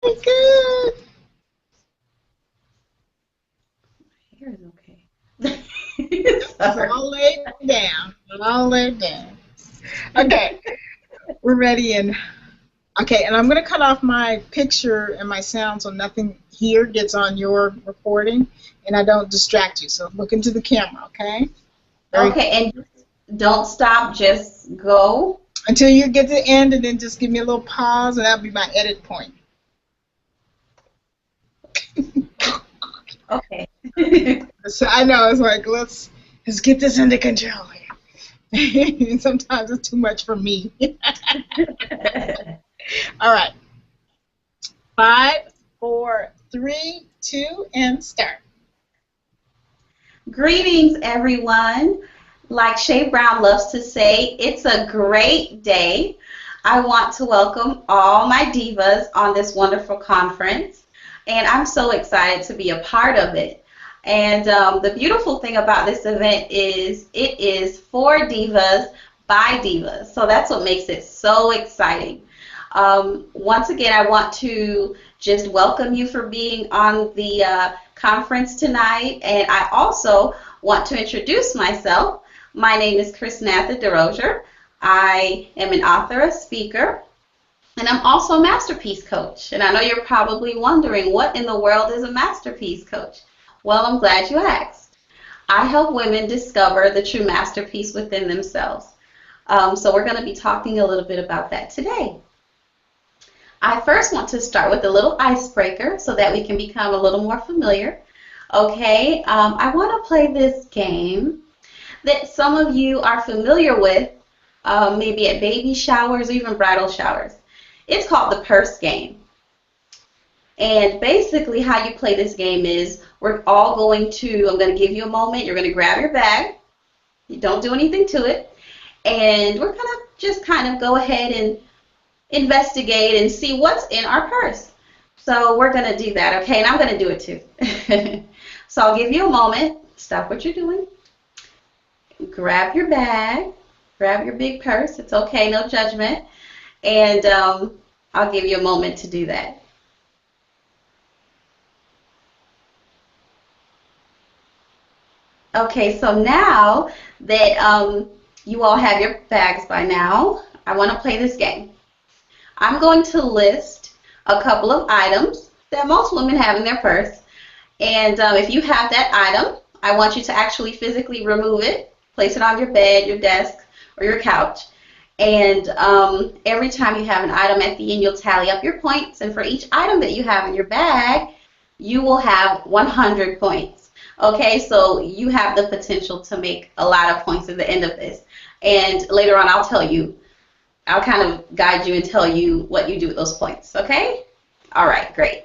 Good. Here is okay. It's Sorry. all laid down. All laid down. Okay, we're ready. And okay, and I'm going to cut off my picture and my sound so nothing here gets on your recording and I don't distract you. So look into the camera, okay? Very Okay, and just don't stop, just go. until you get to the end, and then just give me a little pause, and that'll be my edit point. Okay. So I know it's like let's get this under control here. And sometimes it's too much for me. All right, 5, 4, 3, 2, and start. Greetings, everyone. Like Shay Brown loves to say, it's a great day. I want to welcome all my divas on this wonderful conference, and I'm so excited to be a part of it. And the beautiful thing about this event is it is for divas by divas, so that's what makes it so exciting. Once again, I want to just welcome you for being on the conference tonight, and I also want to introduce myself. My name is chrisnatha.derosier. I am an author, a speaker, and I'm also a masterpiece coach. And I know you're probably wondering, what in the world is a masterpiece coach? Well, I'm glad you asked. I help women discover the true masterpiece within themselves. So we're going to be talking a little bit about that today. I first want to start with a little icebreaker so that we can become a little more familiar. Okay, I want to play this game that some of you are familiar with, maybe at baby showers or even bridal showers. It's called the purse game. And basically how you play this game is I'm going to give you a moment. You're going to grab your bag. You don't do anything to it. And we're going to just kind of go ahead and investigate and see what's in our purse. So we're going to do that, okay? And I'm going to do it too. So I'll give you a moment. Stop what you're doing. Grab your bag. Grab your big purse. It's okay, no judgment. And I'll give you a moment to do that. Okay, so now that you all have your bags by now, I want to play this game. I'm going to list a couple of items that most women have in their purse. And if you have that item, I want you to actually physically remove it, place it on your bed, your desk, or your couch. And every time you have an item at the end, you'll tally up your points. And for each item that you have in your bag, you will have 100 points. Okay, so you have the potential to make a lot of points at the end of this. And later on, I'll kind of guide you and tell you what you do with those points, okay? All right, great.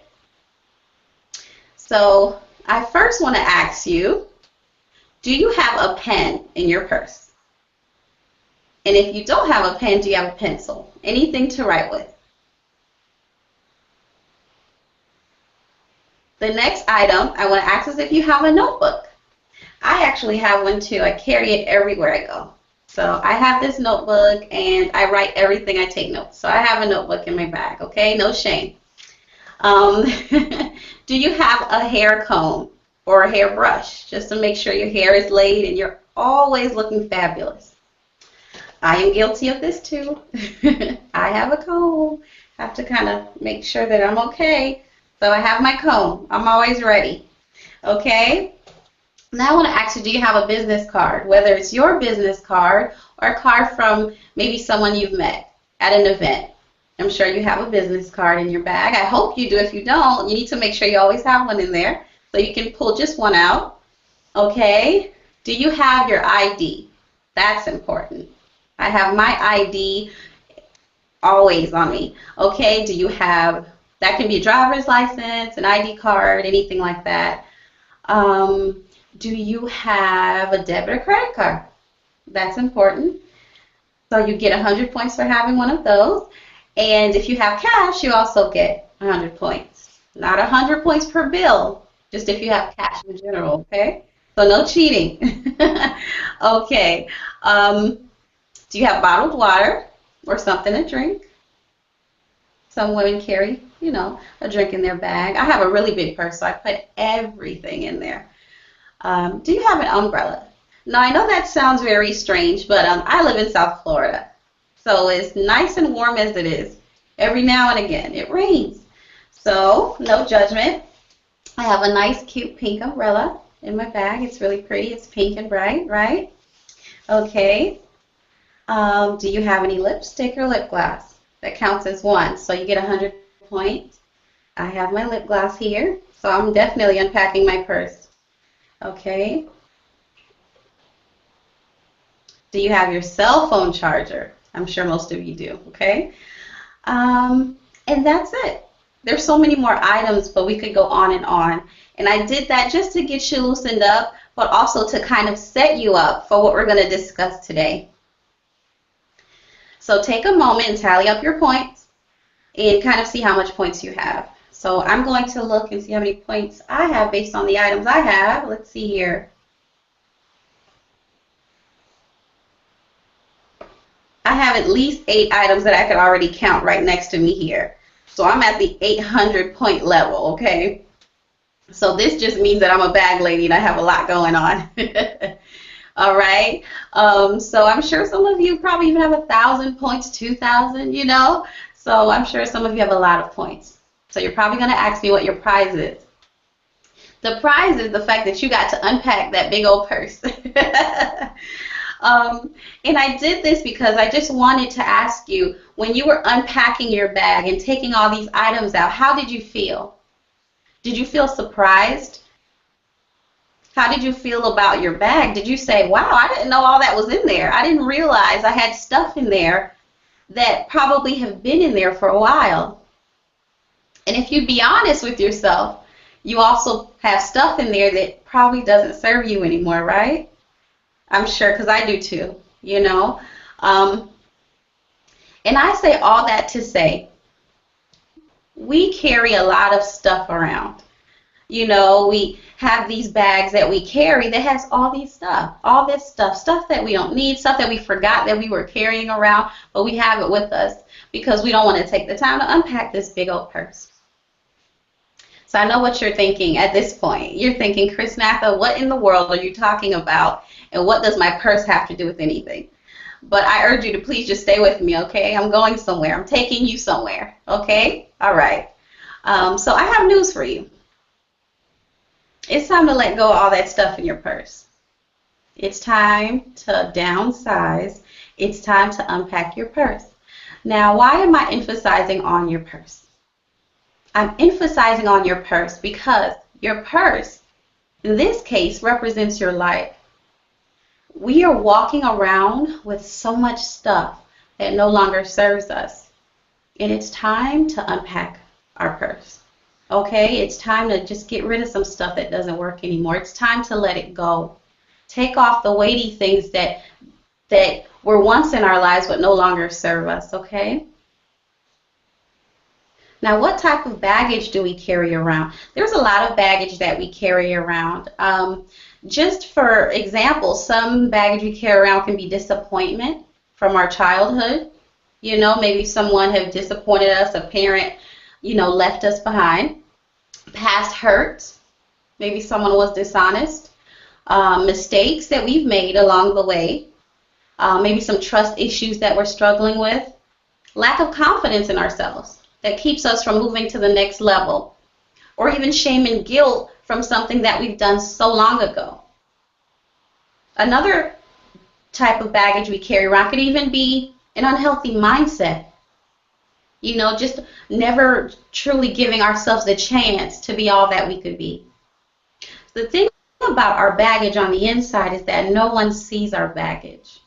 So I first want to ask you, do you have a pen in your purse? And if you don't have a pen, do you have a pencil? Anything to write with? The next item I want to ask is if you have a notebook. I actually have one too. I carry it everywhere I go. So I have this notebook and I write everything. I take notes. So I have a notebook in my bag, okay? No shame. Do you have a hair comb or a hairbrush just to make sure your hair is laid and you're always looking fabulous? I am guilty of this too. I have a comb. I have to kind of make sure that I'm okay. So I have my comb. I'm always ready. Okay? Now I want to ask you, do you have a business card? Whether it's your business card or a card from maybe someone you've met at an event. I'm sure you have a business card in your bag. I hope you do. If you don't, you need to make sure you always have one in there so you can pull just one out. Okay? Do you have your ID? That's important. I have my ID always on me. Okay? Do you have, that can be a driver's license, an ID card, anything like that. Do you have a debit or credit card? That's important. So you get 100 points for having one of those. And if you have cash, you also get 100 points. Not 100 points per bill, just if you have cash in general, okay? So no cheating. Okay. Do you have bottled water or something to drink? Some women carry a drink in their bag. I have a really big purse, so I put everything in there. Do you have an umbrella? Now, I know that sounds very strange, but I live in South Florida. So as nice and warm as it is, every now and again, it rains. So, no judgment. I have a nice, cute pink umbrella in my bag. It's really pretty. It's pink and bright, right? Okay. Do you have any lipstick or lip gloss? That counts as one, so you get 100 points. I have my lip gloss here, so I'm definitely unpacking my purse. Okay. Do you have your cell phone charger? I'm sure most of you do, okay? And that's it. There's so many more items, but we could go on and on. And I did that just to get you loosened up, but also to kind of set you up for what we're going to discuss today. So take a moment and tally up your points and kind of see how much points you have. So I'm going to look and see how many points I have based on the items I have. Let's see here. I have at least 8 items that I could already count right next to me here. So I'm at the 800 point level, okay? So this just means that I'm a bag lady and I have a lot going on. All right. So I'm sure some of you probably even have 1,000 points, 2,000, So I'm sure some of you have a lot of points. So you're probably going to ask me what your prize is. The prize is the fact that you got to unpack that big old purse. And I did this because I just wanted to ask you, when you were unpacking your bag and taking all these items out, how did you feel? Did you feel surprised? How did you feel about your bag? Did you say, wow, I didn't know all that was in there. I didn't realize I had stuff in there that probably have been in there for a while. And if you'd be honest with yourself, you also have stuff in there that probably doesn't serve you anymore, right? I'm sure, because I do too, And I say all that to say, we carry a lot of stuff around. We have these bags that we carry that has all this stuff that we don't need, stuff that we forgot that we were carrying around, but we have it with us because we don't want to take the time to unpack this big old purse. So I know what you're thinking at this point. You're thinking, Chrisnatha, what in the world are you talking about? And what does my purse have to do with anything? But I urge you to please just stay with me, okay? I'm going somewhere. I'm taking you somewhere, okay? All right. So I have news for you. It's time to let go of all that stuff in your purse. It's time to downsize. It's time to unpack your purse. Now, why am I emphasizing on your purse? I'm emphasizing on your purse because your purse, in this case, represents your life. We are walking around with so much stuff that no longer serves us. And it's time to unpack our purse. Okay, it's time to just get rid of some stuff that doesn't work anymore. It's time to let it go. Take off the weighty things that were once in our lives but no longer serve us, okay? Now, what type of baggage do we carry around? There's a lot of baggage that we carry around. Just for example, some baggage we carry around can be disappointment from our childhood. Maybe someone have disappointed us, a parent, left us behind. Past hurts, maybe someone was dishonest. Mistakes that we've made along the way. Maybe some trust issues that we're struggling with. Lack of confidence in ourselves that keeps us from moving to the next level. Or even shame and guilt from something that we've done so long ago. Another type of baggage we carry around could even be an unhealthy mindset. Just never truly giving ourselves the chance to be all that we could be. The thing about our baggage on the inside is that no one sees our baggage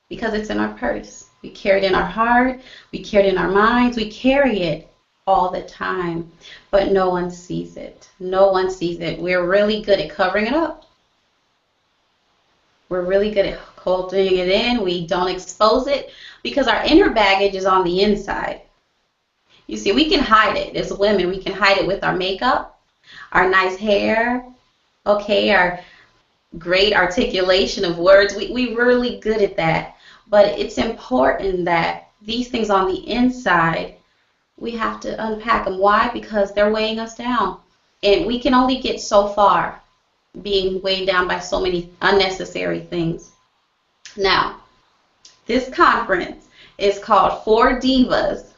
because it's in our purse. We carry it in our heart, we carry it in our minds, we carry it all the time, but no one sees it. No one sees it. We're really good at covering it up. We're really good at holding it in. We don't expose it because our inner baggage is on the inside. You see, we can hide it as women. We can hide it with our makeup, our nice hair, okay, our great articulation of words. We're really good at that. But it's important that these things on the inside, We have to unpack them. Why? Because they're weighing us down. And we can only get so far being weighed down by so many unnecessary things. Now, this conference is called For Divas.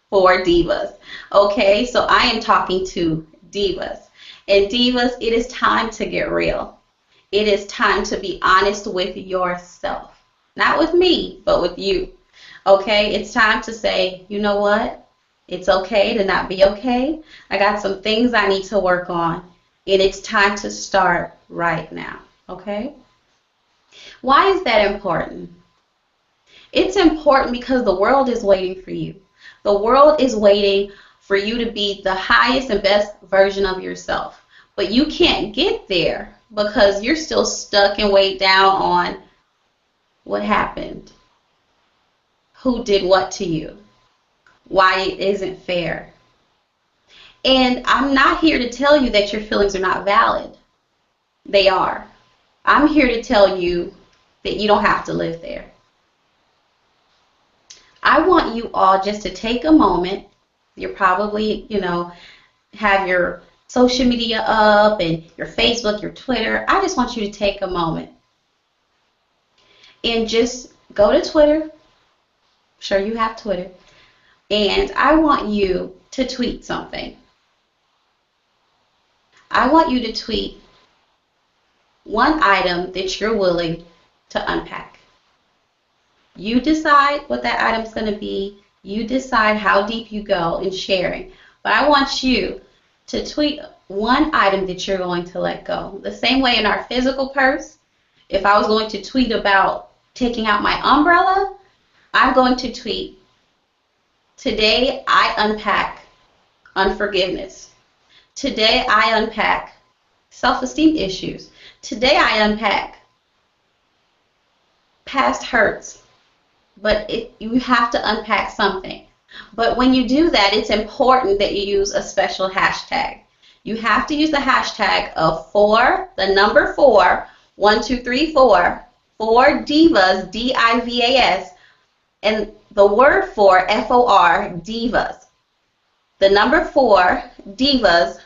For Divas. Okay, so I am talking to divas. And divas, it is time to get real. It is time to be honest with yourself. Not with me, but with you. Okay, it's time to say, you know what? It's okay to not be okay. I got some things I need to work on, and it's time to start right now. Okay? Why is that important? It's important because the world is waiting for you. The world is waiting for you to be the highest and best version of yourself. But you can't get there because you're still stuck and weighed down on what happened, who did what to you, why it isn't fair. And I'm not here to tell you that your feelings are not valid. They are. I'm here to tell you that you don't have to live there. I want you all just to take a moment. You're probably, have your social media up and your Facebook, your Twitter. I just want you to take a moment and just go to Twitter. I'm sure you have Twitter. And I want you to tweet something. I want you to tweet one item that you're willing to unpack. You decide what that item's going to be. You decide how deep you go in sharing. But I want you to tweet one item that you're going to let go. The same way in our physical purse, if I was going to tweet about taking out my umbrella, I'm going to tweet, today I unpack unforgiveness. Today I unpack self-esteem issues. Today I unpack past hurts. But you have to unpack something. But when you do that, it's important that you use a special hashtag. You have to use the hashtag of the number 4, 1, 2, 3, 4, 4 divas, D-I-V-A-S, and the word for, F-O-R, divas. The number 4, divas,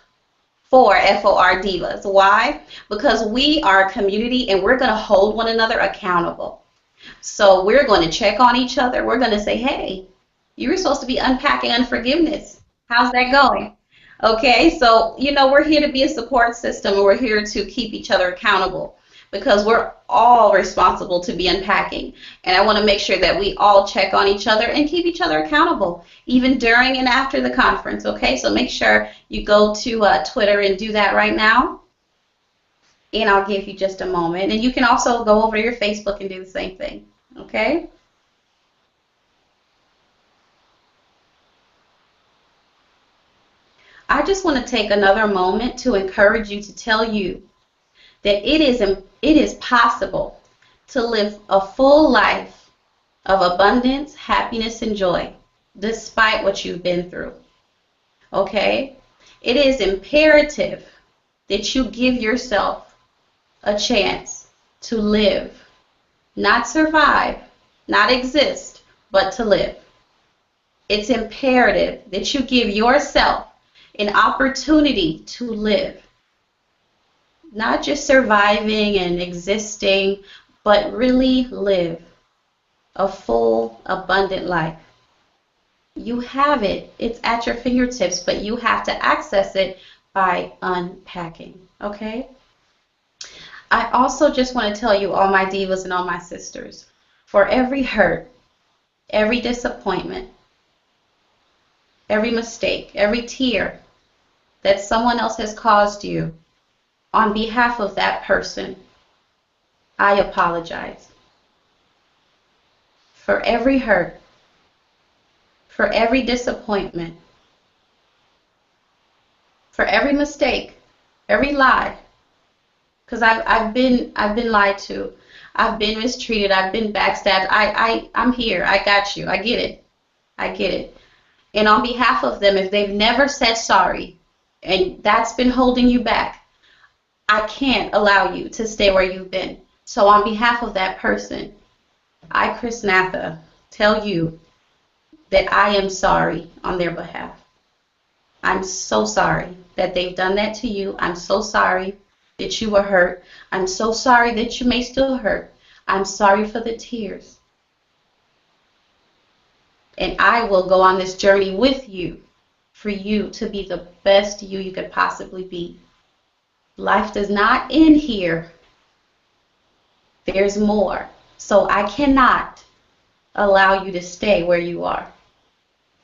4, F-O-R, divas. Why? Because we are a community and we're going to hold one another accountable. So we're going to check on each other. We're going to say, hey, you were supposed to be unpacking unforgiveness. How's that going? Okay, so, we're here to be a support system, and we're here to keep each other accountable because we're all responsible to be unpacking. And I want to make sure that we all check on each other and keep each other accountable, even during and after the conference. Okay, so make sure you go to Twitter and do that right now. And I'll give you just a moment. And you can also go over to your Facebook and do the same thing. Okay? I just want to take another moment to encourage you, to tell you that it is possible to live a full life of abundance, happiness, and joy despite what you've been through. Okay? It is imperative that you give yourself a chance to live, not survive, not exist, but to live. It's imperative that you give yourself an opportunity to live, not just surviving and existing, but really live a full, abundant life. You have it. It's at your fingertips, but you have to access it by unpacking. Okay? I also just want to tell you, all my divas and all my sisters, for every hurt, every disappointment, every mistake, every tear that someone else has caused you, on behalf of that person, I apologize. For every hurt, for every disappointment, for every mistake, every lie, because I've been lied to, I've been mistreated, I've been backstabbed. I'm here. I got you. I get it. I get it. And on behalf of them, if they've never said sorry, and that's been holding you back, I can't allow you to stay where you've been. So on behalf of that person, I, chrisnatha, tell you that I am sorry on their behalf. I'm so sorry that they've done that to you. I'm so sorry that you were hurt. I'm so sorry that you may still hurt. I'm sorry for the tears. And I will go on this journey with you for you to be the best you could possibly be. Life does not end here. There's more. So I cannot allow you to stay where you are.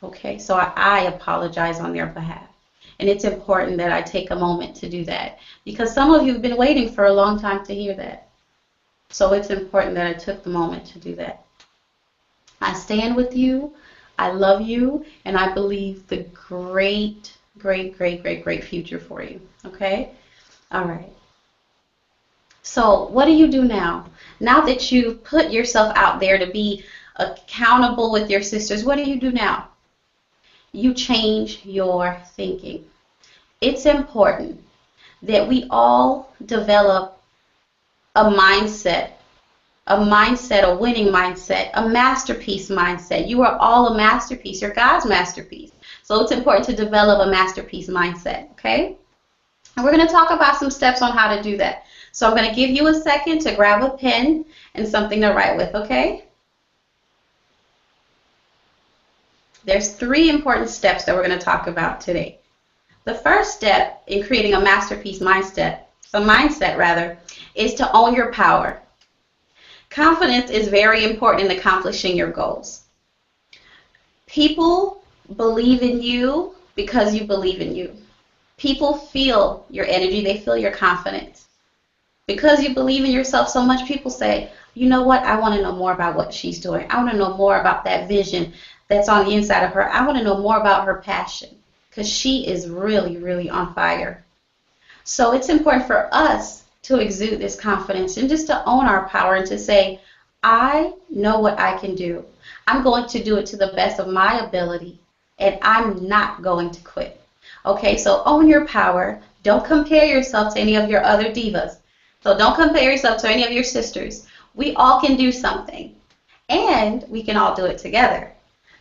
Okay, so I apologize on their behalf. And it's important that I take a moment to do that because some of you have been waiting for a long time to hear that. So it's important that I took the moment to do that. I stand with you, I love you, and I believe the great, great, great, great, great future for you. Okay? All right. So what do you do now? Now that you've put yourself out there to be accountable with your sisters, what do you do now? You change your thinking. It's important that we all develop a mindset, a winning mindset, a masterpiece mindset. You are all a masterpiece. You're God's masterpiece. So it's important to develop a masterpiece mindset, okay? And we're going to talk about some steps on how to do that. So I'm going to give you a second to grab a pen and something to write with, okay? There's 3 important steps that we're going to talk about today. The first step in creating a masterpiece mindset, is to own your power. Confidence is very important in accomplishing your goals. People believe in you because you believe in you. People feel your energy, they feel your confidence. Because you believe in yourself so much, people say, you know what, I want to know more about what she's doing. I want to know more about that vision that's on the inside of her. I want to know more about her passion because she is really, really on fire. So it's important for us to exude this confidence and just to own our power and to say, I know what I can do. I'm going to do it to the best of my ability and I'm not going to quit. Okay, so own your power. Don't compare yourself to any of your other divas. So don't compare yourself to any of your sisters. We all can do something and we can all do it together.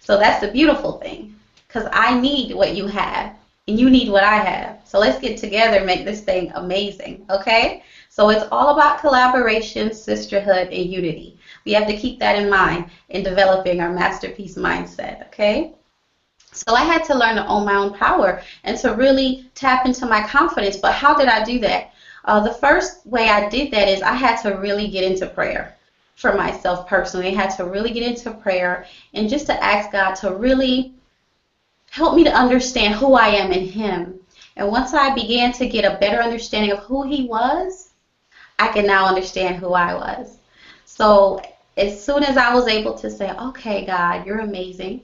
So that's the beautiful thing, because I need what you have and you need what I have. So let's get together and make this thing amazing, okay? So it's all about collaboration, sisterhood, and unity. We have to keep that in mind in developing our masterpiece mindset, okay? So I had to learn to own my own power and to really tap into my confidence. But how did I do that? The first way I did that is I had to really get into prayer. For myself personally, I had to really get into prayer and just to ask God to really help me to understand who I am in Him. And once I began to get a better understanding of who He was, I can now understand who I was. So as soon as I was able to say, okay, God, you're amazing.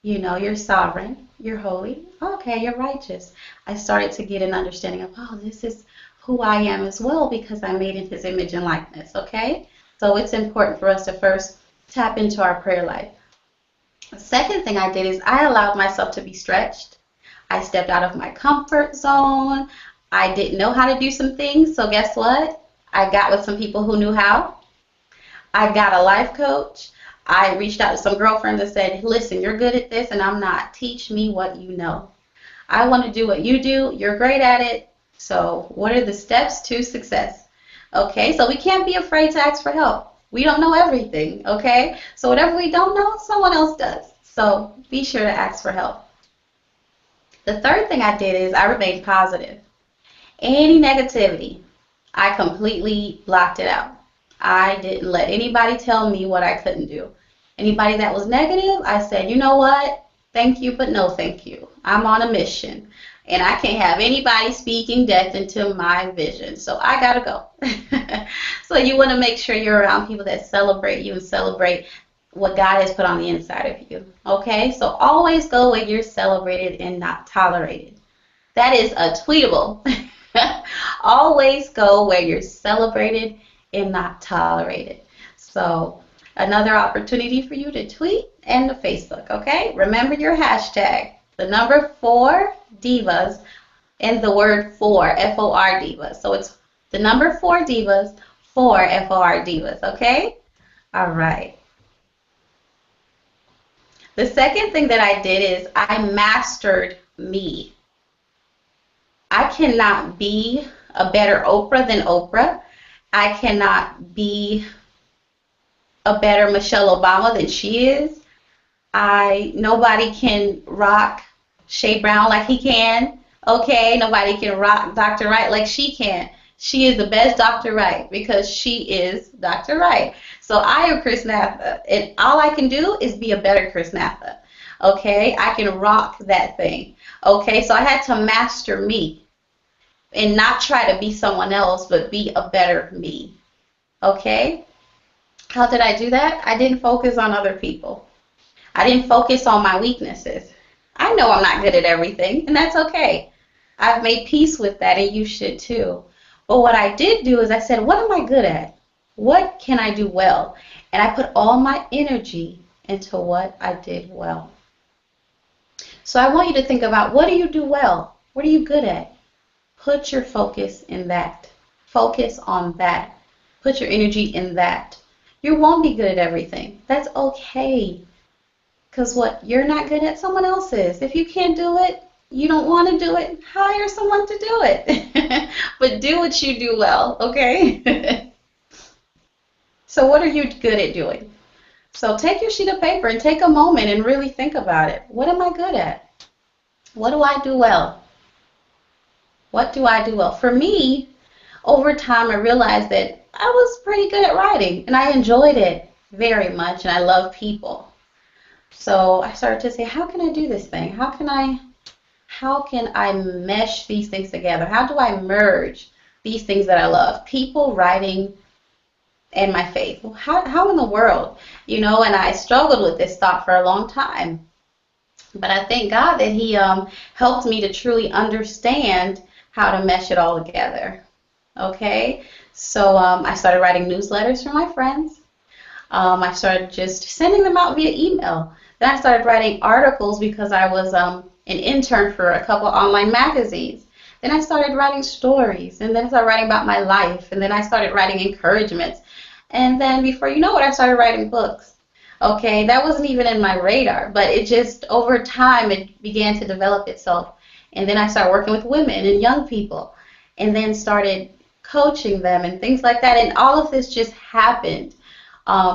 You know, you're sovereign. You're holy. Okay, you're righteous. I started to get an understanding of, oh, this is who I am as well because I'm made in His image and likeness, okay? So it's important for us to first tap into our prayer life. The second thing I did is I allowed myself to be stretched. I stepped out of my comfort zone. I didn't know how to do some things, so guess what? I got with some people who knew how. I got a life coach. I reached out to some girlfriends and said, listen, you're good at this and I'm not. Teach me what you know. I want to do what you do. You're great at it. So what are the steps to success? Okay, so we can't be afraid to ask for help. We don't know everything, okay? So whatever we don't know, someone else does. So be sure to ask for help. The third thing I did is I remained positive. Any negativity, I completely blocked it out. I didn't let anybody tell me what I couldn't do. Anybody that was negative, I said, you know what? Thank you, but no thank you. I'm on a mission. And I can't have anybody speaking death into my vision. So I got to go. So you want to make sure you're around people that celebrate you and celebrate what God has put on the inside of you. Okay? So always go where you're celebrated and not tolerated. That is a tweetable. Always go where you're celebrated and not tolerated. So another opportunity for you to tweet and to Facebook. Okay? Remember your hashtag. The number 4 divas and the word for, F-O-R divas. So it's the number 4 divas, 4 F-O-R divas, okay? All right. The second thing that I did is I mastered me. I cannot be a better Oprah than Oprah. I cannot be a better Michelle Obama than she is. I Nobody can rock Shay Brown like he can. Okay, nobody can rock Dr. Wright like she can. She is the best Dr. Wright because she is Dr. Wright. So I am chrisnatha, and all I can do is be a better chrisnatha. Okay, I can rock that thing. Okay, so I had to master me and not try to be someone else, but be a better me. Okay, how did I do that? I didn't focus on other people. I didn't focus on my weaknesses. I know I'm not good at everything, and that's okay. I've made peace with that, and you should too. But what I did do is I said, what am I good at? What can I do well? And I put all my energy into what I did well. So I want you to think about, what do you do well? What are you good at? Put your focus in that. Focus on that. Put your energy in that. You won't be good at everything. That's okay. Because what you're not good at, someone else is. If you can't do it, you don't want to do it, hire someone to do it. But do what you do well, okay? So what are you good at doing? So take your sheet of paper and take a moment and really think about it. What am I good at? What do I do well? What do I do well? For me, over time, I realized that I was pretty good at writing, and I enjoyed it very much, and I love people. So I started to say, how can I do this thing? How can I mesh these things together? How do I merge these things that I love? People, writing, and my faith. How in the world? And I struggled with this thought for a long time. But I thank God that He helped me to truly understand how to mesh it all together. Okay? So I started writing newsletters for my friends. I started just sending them out via email. Then I started writing articles because I was an intern for a couple online magazines. Then I started writing stories, and then I started writing about my life, and then I started writing encouragements. And then before you know it, I started writing books. Okay, that wasn't even in my radar, but it just, over time, it began to develop itself. And then I started working with women and young people, and then started coaching them and things like that. And all of this just happened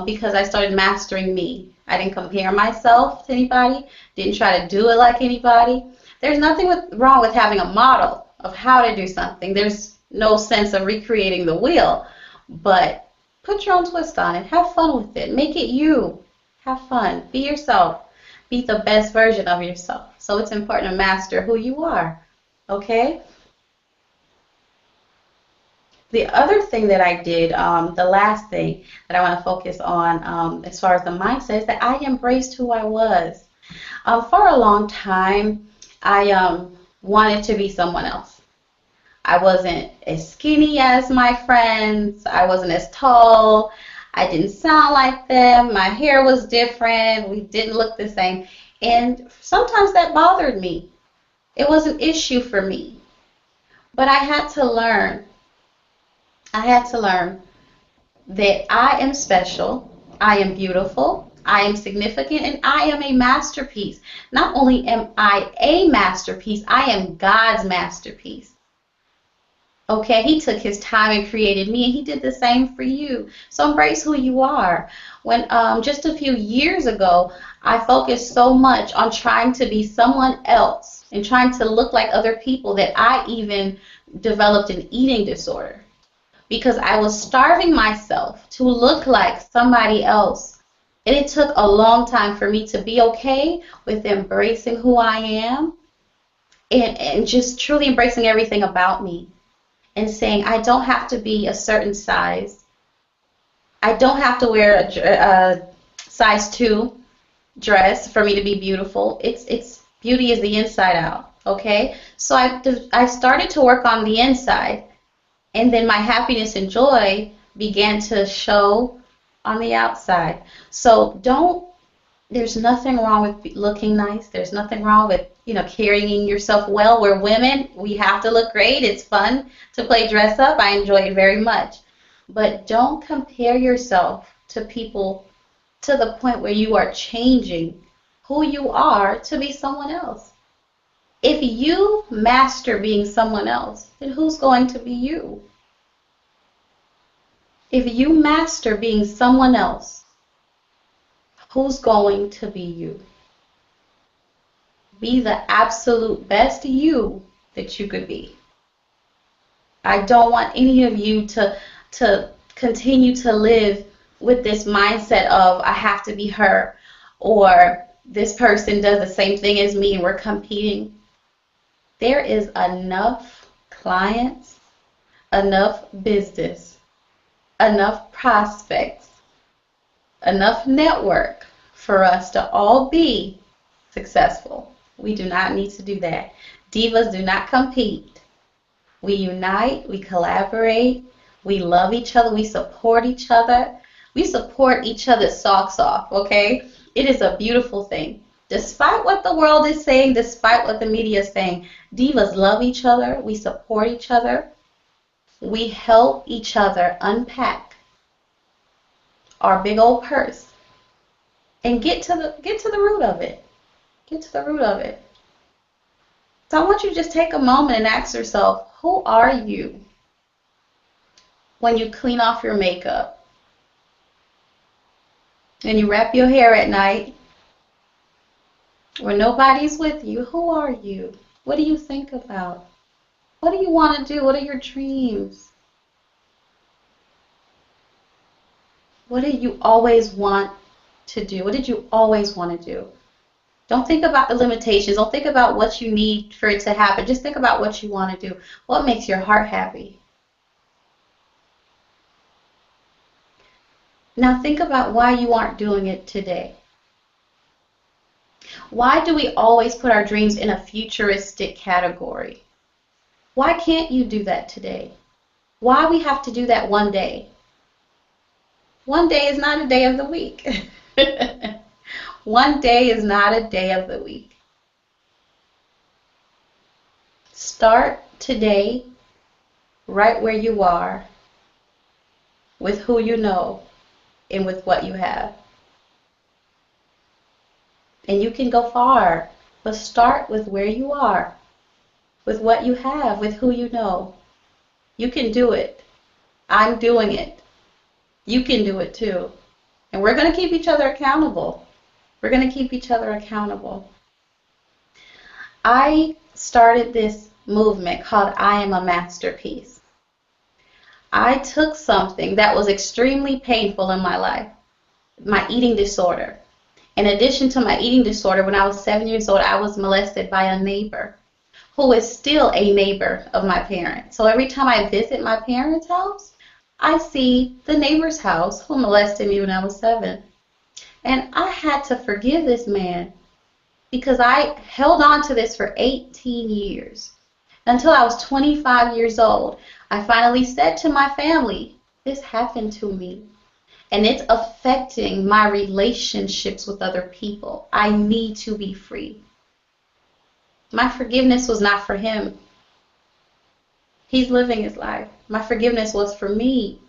because I started mastering me. I didn't compare myself to anybody, didn't try to do it like anybody. There's nothing wrong with having a model of how to do something. There's no sense of recreating the wheel, but put your own twist on it. Have fun with it. Make it you. Have fun. Be yourself. Be the best version of yourself. So it's important to master who you are. Okay? The other thing that I did, the last thing that I want to focus on as far as the mindset, is that I embraced who I was. For a long time, I wanted to be someone else. I wasn't as skinny as my friends. I wasn't as tall. I didn't sound like them. My hair was different. We didn't look the same. And sometimes that bothered me. It was an issue for me. But I had to learn that I am special, I am beautiful, I am significant, and I am a masterpiece. Not only am I a masterpiece, I am God's masterpiece. Okay, He took His time and created me, and He did the same for you. So embrace who you are. When just a few years ago, I focused so much on trying to be someone else and trying to look like other people that I even developed an eating disorder, because I was starving myself to look like somebody else. And it took a long time for me to be okay with embracing who I am and just truly embracing everything about me and saying I don't have to be a certain size. I don't have to wear a size 2 dress for me to be beautiful. It's beauty is the inside out, okay? So I started to work on the inside. And then my happiness and joy began to show on the outside. So there's nothing wrong with looking nice. There's nothing wrong with, carrying yourself well. We're women. We have to look great. It's fun to play dress up. I enjoy it very much. But don't compare yourself to people to the point where you are changing who you are to be someone else. If you master being someone else, then who's going to be you? If you master being someone else, who's going to be you? Be the absolute best you that you could be. I don't want any of you to continue to live with this mindset of I have to be her, or this person does the same thing as me and we're competing. There is enough clients, enough business, enough prospects, enough network for us to all be successful. We do not need to do that. Divas do not compete. We unite, we collaborate, we love each other, we support each other. We support each other's socks off, okay? It is a beautiful thing. Despite what the world is saying, despite what the media is saying, divas love each other, we support each other, we help each other unpack our big old purse and get to the root of it. Get to the root of it. So I want you to just take a moment and ask yourself, who are you when you clean off your makeup and you wrap your hair at night when nobody's with you? Who are you? What do you think about? What do you want to do? What are your dreams? What did you always want to do? What did you always want to do? Don't think about the limitations. Don't think about what you need for it to happen. Just think about what you want to do. What makes your heart happy? Now think about why you aren't doing it today. Why do we always put our dreams in a futuristic category? Why can't you do that today? Why we have to do that one day? One day is not a day of the week. One day is not a day of the week. Start today right where you are, with who you know and with what you have. And you can go far, but start with where you are, with what you have, with who you know. You can do it. I'm doing it. You can do it too. And we're going to keep each other accountable. We're going to keep each other accountable. I started this movement called I Am a Masterpiece. I took something that was extremely painful in my life, my eating disorder. In addition to my eating disorder, when I was 7 years old, I was molested by a neighbor who is still a neighbor of my parents. So every time I visit my parents' house, I see the neighbor's house who molested me when I was 7. And I had to forgive this man because I held on to this for 18 years. Until I was 25 years old, I finally said to my family, this happened to me. And it's affecting my relationships with other people. I need to be free. My forgiveness was not for him. He's living his life. My forgiveness was for me.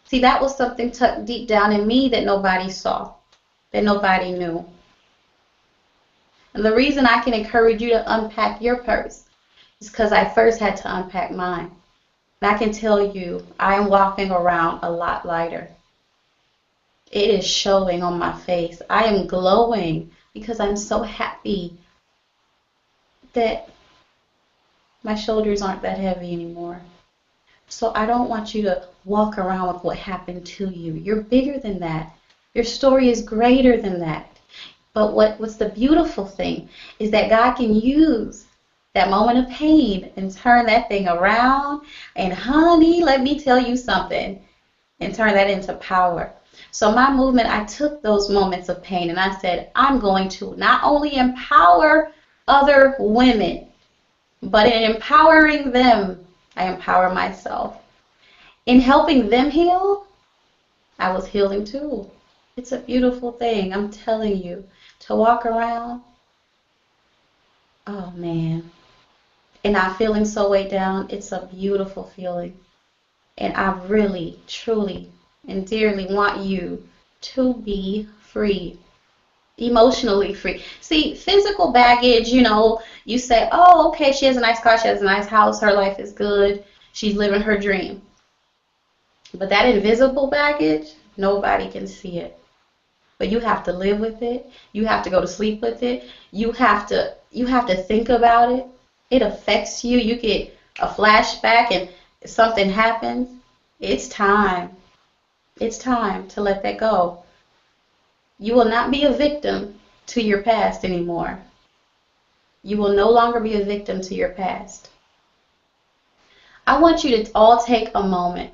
See, that was something tucked deep down in me that nobody saw, that nobody knew. And the reason I can encourage you to unpack your purse is because I first had to unpack mine. And I can tell you, I am walking around a lot lighter. It is showing on my face. I am glowing because I'm so happy that my shoulders aren't that heavy anymore. So I don't want you to walk around with what happened to you. You're bigger than that. Your story is greater than that. But what's the beautiful thing is that God can use that moment of pain and turn that thing around. And honey, let me tell you something, and turn that into power. So my movement, I took those moments of pain and I said, I'm going to not only empower other women, but in empowering them, I empower myself. In helping them heal, I was healing too. It's a beautiful thing, I'm telling you. To walk around, oh man, and not feeling so weighed down, it's a beautiful feeling. And I really, truly, and dearly want you to be free. Emotionally free. See, physical baggage, you say, oh, okay, she has a nice car, she has a nice house, her life is good, she's living her dream. But that invisible baggage, nobody can see it. But you have to live with it. You have to go to sleep with it. You have to think about it. It affects you. You get a flashback and something happens. It's time. It's time to let that go. You will not be a victim to your past anymore. You will no longer be a victim to your past. I want you to all take a moment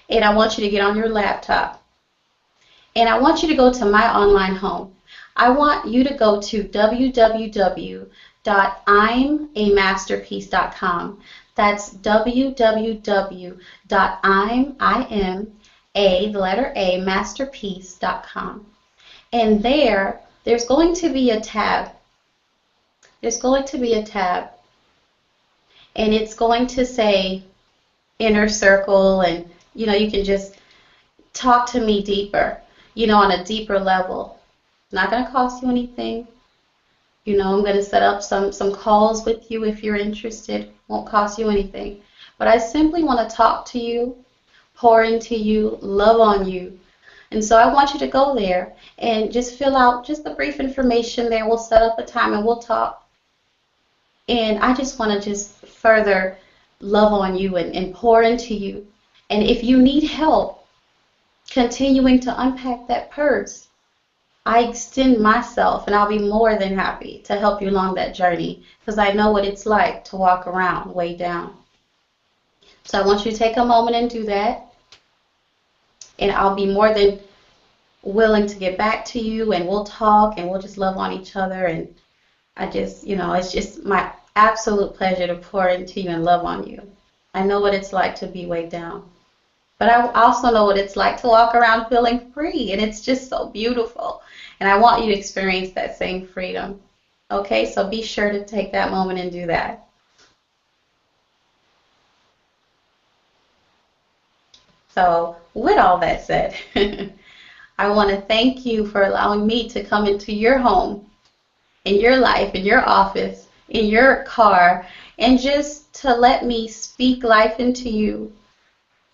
and I want you to get on your laptop and I want you to go to my online home. I want you to go to www.imamasterpiece.com. That's www.the letter A, masterpiece.com. And there's going to be a tab. There's going to be a tab. And it's going to say inner circle, and you can just talk to me deeper, on a deeper level. Not going to cost you anything. I'm going to set up some calls with you if you're interested. Won't cost you anything. But I simply want to talk to you, pour into you, love on you. And so I want you to go there and just fill out just the brief information there. We'll set up a time and we'll talk. And I just want to just further love on you and pour into you. And if you need help continuing to unpack that purse, I extend myself and I'll be more than happy to help you along that journey because I know what it's like to walk around way down. So I want you to take a moment and do that. And I'll be more than willing to get back to you and we'll talk and we'll just love on each other. And I just, it's just my absolute pleasure to pour into you and love on you. I know what it's like to be weighed down. But I also know what it's like to walk around feeling free, and it's just so beautiful. And I want you to experience that same freedom. Okay, so be sure to take that moment and do that. So with all that said, I want to thank you for allowing me to come into your home, in your life, in your office, in your car, and just to let me speak life into you.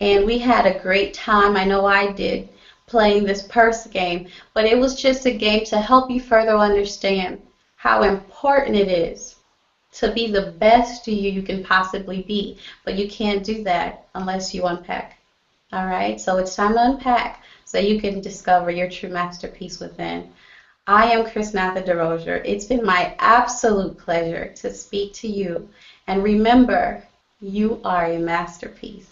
And we had a great time, I know I did, playing this purse game, but it was just a game to help you further understand how important it is to be the best you can possibly be. But you can't do that unless you unpack. All right, so it's time to unpack so you can discover your true masterpiece within. I am chrisnatha.derosier. It's been my absolute pleasure to speak to you. And remember, you are a masterpiece.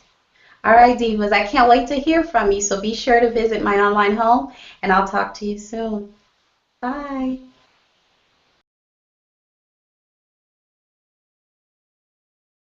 All right, divas, I can't wait to hear from you, so be sure to visit my online home, and I'll talk to you soon. Bye.